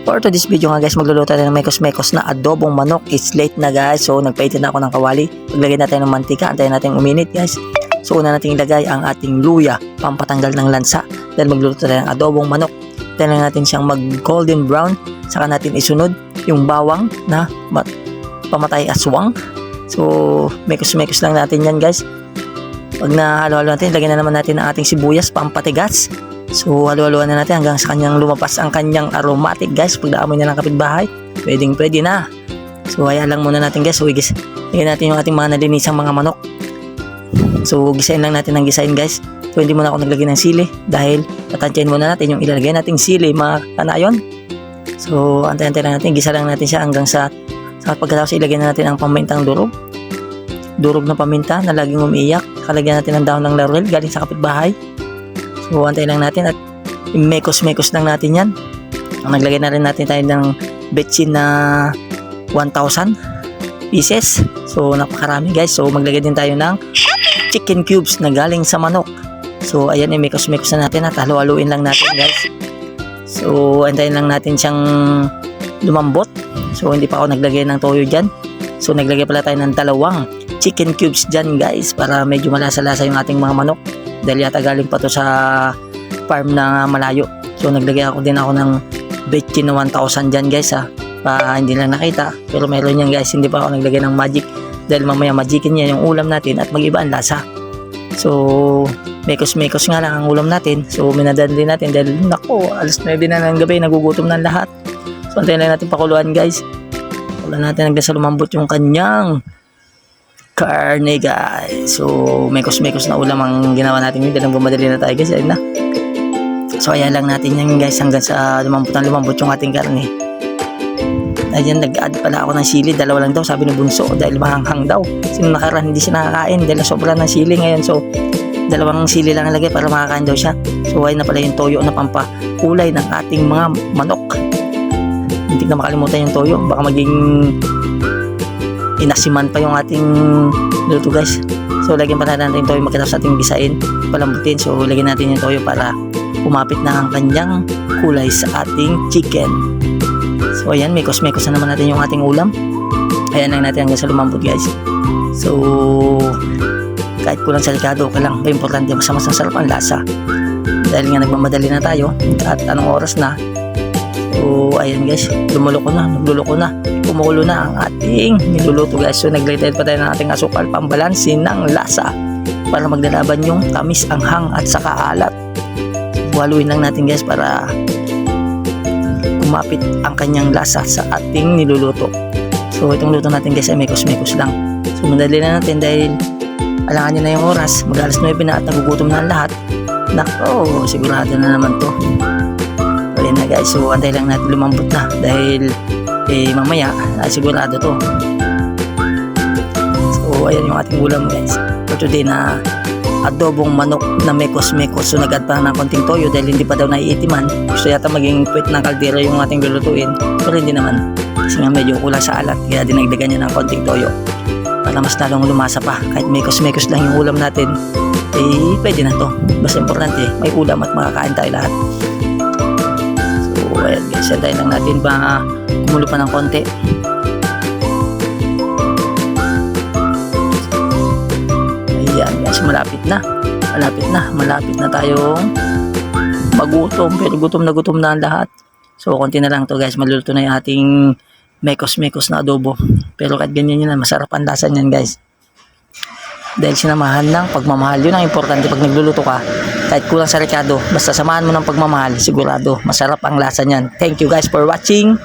For today's video nga guys, magluluto tayo ng mekos-mekos na adobong manok. It's late na guys, so nagpaitin na ako ng kawali. Paglagay natin ng mantika, antayin natin uminit guys. So una natin ilagay ang ating luya, pampatanggal ng lansa. Dahil magluluto tayo ng adobong manok. Dahil natin siyang mag golden brown. Saka natin isunod yung bawang na pamatay aswang. So mekos-mekos lang natin yan guys. Pag nahalo-halo natin, lagyan na naman natin ang ating sibuyas, pampatigas. So halo-haloan na natin hanggang sa kanyang lumabas ang kanyang aromatic guys. Pag naamoy na ng kapitbahay, pwede na. So hayaan lang muna natin guys. So lagyan natin yung ating mga nalinisang mga manok. So gisain lang natin ng gisain guys. So hindi muna ako naglagay ng sili dahil tatantyahin muna natin yung ilalagay nating sili mga kanayon. So antayin lang natin, gisa lang natin siya hanggang sa pagkatapos ilagay na natin ang pamintang durog. Durog na paminta na laging umiiyak. Kalagyan natin ng dahon ng laurel galing sa kapitbahay. So antayin lang natin at mekos-mekos lang natin yan. Naglagay na rin natin tayo ng betchin na 1,000 pieces. So napakarami guys. So maglagay din tayo ng chicken cubes na galing sa manok. So ayan, mekos-mekos na natin at halo-haluin lang natin guys. So antayin lang natin siyang lumambot. So hindi pa ako naglagay ng toyo dyan. So naglagay pala tayo ng 2 chicken cubes dyan guys para medyo malasa-lasa yung ating mga manok. Dahil yata galing pa to sa farm na malayo. So naglagay ako ng betchin na 1,000 dyan guys ha. Hindi lang nakita. Pero meron yan guys. Hindi pa ako naglagay ng magic. Dahil mamaya magicin niya yung ulam natin at mag-iba ang lasa. So mekos-mekos nga lang ang ulam natin. So minadan din natin dahil nako, alas 9 na ng gabi, nagugutom ng lahat. So antayin lang natin pakuluan guys. Wala natin nagdasa lumambot yung kanyang karne guys. So mekos-mekos na ulam ang ginawa natin yun. Dahil bumadali na tayo guys. Ayun na. So ayan lang natin yan guys hanggang sa lumambot yung ating karne. Ayan, nag-add pala ako ng sili. 2 lang daw sabi ng bunso dahil mahanghang daw. Sino nakaraan hindi siya nakakain dahil sobra ng sili ngayon. So 2 sili lang nalagay para makakain daw siya. So ayun na pala yung toyo na pampakulay ng ating mga manok. Hindi na makalimutan yung toyo. Baka maging inasiman pa yung ating luto guys. So lagyan pa natin yung toyo magkatapos ating gisain, palambutin. So lagyan natin yung toyo para kumapit na ang kanyang kulay sa ating chicken. So ayan, mekos-mekos na naman natin yung ating ulam. Ayan lang natin hanggang sa lumambot guys. So kahit kulang sa likado, okay lang. Importante mas sarap ang lasa. Dahil nga nagmamadali na tayo at anong oras na. So ayan guys, nagluluko na. Kumukulo na ang ating niluluto guys. So naglagay pa tayo ng ating asukal, pambalansi ng lasa para maglalaban yung tamis, anghang at saka alat. So haluin lang natin guys para kumapit ang kanyang lasa sa ating niluluto. So itong luto natin guys ay mekos-mekos lang. So madali na natin dahil alangan nyo na yung oras. Mag-alas 9 na at nagugutom na ang lahat. Nako, sigurado na naman to. So ayan na guys. So antay lang natin lumambot na dahil mamaya sigurado to. So ayan yung ating ulam guys for today na adobong manok na mekos-mekos. So nag-add pa ng konting toyo dahil hindi pa daw naiitiman. Gusto yata maging puwet ng kaldero yung ating lulutuin, pero hindi naman kasi nga medyo kulang sa alat, kaya dinagdagan niya ng konting toyo para mas lalong lumasa pa. Kahit mekos-mekos lang yung ulam natin, pwede na to. Basta importante may ulam at makakain tayo lahat. So ayan guys, tayo lang natin ba kumulo pa ng konti. Ayan guys, malapit na tayong magutom, pero gutom na ang lahat. So konti na lang to guys, maluluto na yung ating mekos-mekos na adobo. Pero kahit ganyan yun, masarap ang lasa niyan guys. Dahil sinamahan ng pagmamahal, yun ang importante pag nagluluto ka. Kahit kulang sa rekado, basta samahan mo ng pagmamahal, sigurado masarap ang lasa niyan. Thank you guys for watching.